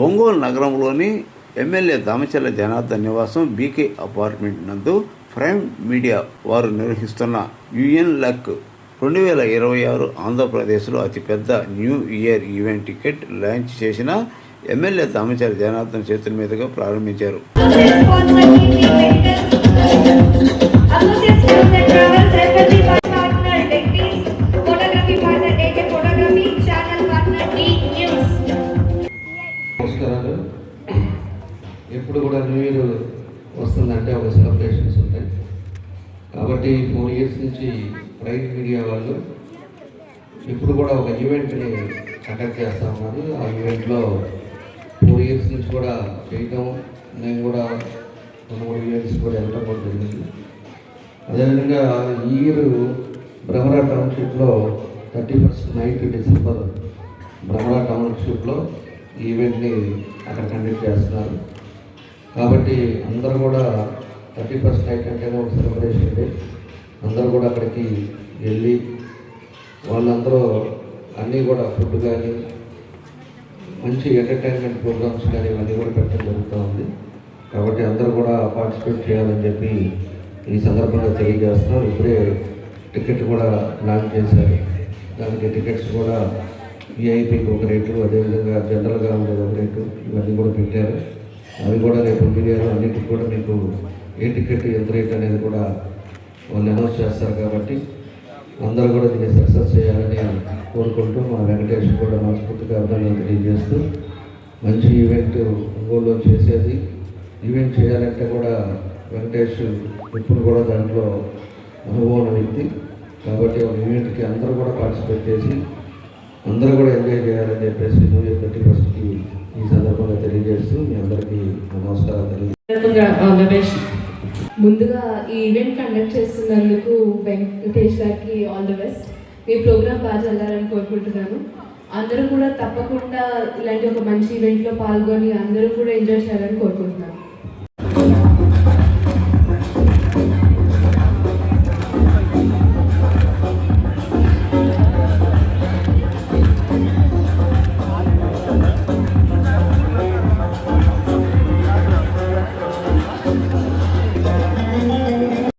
ఒంగోలు నగరంలోని ఎమ్మెల్యే దామచర్ల జనార్దన్ నివాసం BK apartment నందు ప్రైమ్ మీడియా వారు నిర్వహిస్తున్న యుఎన్ లక్ 2026 ఆంధ్రప్రదేశ్లో అతిపెద్ద new year event ticket launch చేసిన ఎమ్మెల్యే దామచర్ల జనార్దన్ చేతుల మీదుగా ప్రారంభించారు. ఎప్పుడు కూడా న్యూ ఇయర్ వస్తుందంటే ఒక సెలబ్రేషన్స్ ఉంటాయి. కాబట్టి 4 years నుంచి ప్రైమ్ మీడియా వాళ్ళు ఇప్పుడు కూడా ఒక ఈవెంట్ని కండక్ట్ చేస్తూ ఉన్నారు. ఆ ఈవెంట్లో 4 years నుంచి కూడా చేయటం, నేను కూడా 2-3 ఈవెంట్స్ కూడా వెళ్ళడం కూడా జరిగింది. అదేవిధంగా ఈ year Bhramara టౌన్షిప్లో 31st night December Bhramara టౌన్షిప్లో ఈ ఈవెంట్ని అక్కడ కండక్ట్ చేస్తున్నారు. కాబట్టి అందరూ కూడా 31st నైట్ అంటేనే ఒక సెలబ్రేషన్ డే. అందరూ కూడా అక్కడికి వెళ్ళి వాళ్ళందరూ అన్నీ కూడా ఫుడ్ కానీ మంచి ఎంటర్టైన్మెంట్ ప్రోగ్రామ్స్ కానీ ఇవన్నీ కూడా పెట్టడం జరుగుతూ ఉంది. కాబట్టి అందరూ కూడా పార్టిసిపేట్ చేయాలని చెప్పి ఈ సందర్భంగా తెలియజేస్తున్నాం. ఇప్పుడే టికెట్ కూడా లాంచ్ చేశారు. దానికి టికెట్స్ కూడా విఐపీకి ఒక రేటు, అదేవిధంగా జనరల్గా ఉండేది ఒక రేటు, ఇవన్నీ కూడా పెట్టారు. అవి కూడా రేపు మీడియాలో అన్నిటికీ కూడా మీకు ఏ టికెట్ ఎంత రేట్ అనేది కూడా వాళ్ళు అనౌన్స్ చేస్తారు. కాబట్టి అందరూ కూడా దీన్ని సక్సెస్ చేయాలని కోరుకుంటూ మా వెంకటేష్ కూడా మనస్ఫూర్తిగా అభినందనలు తెలియజేస్తూ, మంచి ఈవెంట్ ఒంగోలులో చేసేది. ఈవెంట్ చేయాలంటే కూడా వెంకటేష్ ఇప్పుడు కూడా దాంట్లో అనుభవం వ్యక్తి. కాబట్టి ఒక ఈవెంట్కి అందరూ కూడా పార్టిసిపేట్ చేసి అందరూ కూడా ఎంజాయ్ చేయాలని చెప్పేసి న్యూ ఇయర్ 31st ఈ సందర్భంగా తెలియజేస్తూ మీ అందరికీ నమస్కారాలు తెలియజేస్తాను. ముందుగా ఈ ఈవెంట్ కండక్ట్ చేస్తున్నందుకు వెంకటేష్ గారికి ఆల్ ది బెస్ట్. మీ ప్రోగ్రామ్ బాగా జరగాలని కోరుకుంటున్నాను. అందరూ కూడా తప్పకుండా ఇలాంటి ఒక మంచి ఈవెంట్లో పాల్గొని అందరూ కూడా ఎంజాయ్ చేయాలని కోరుకుంటున్నాను.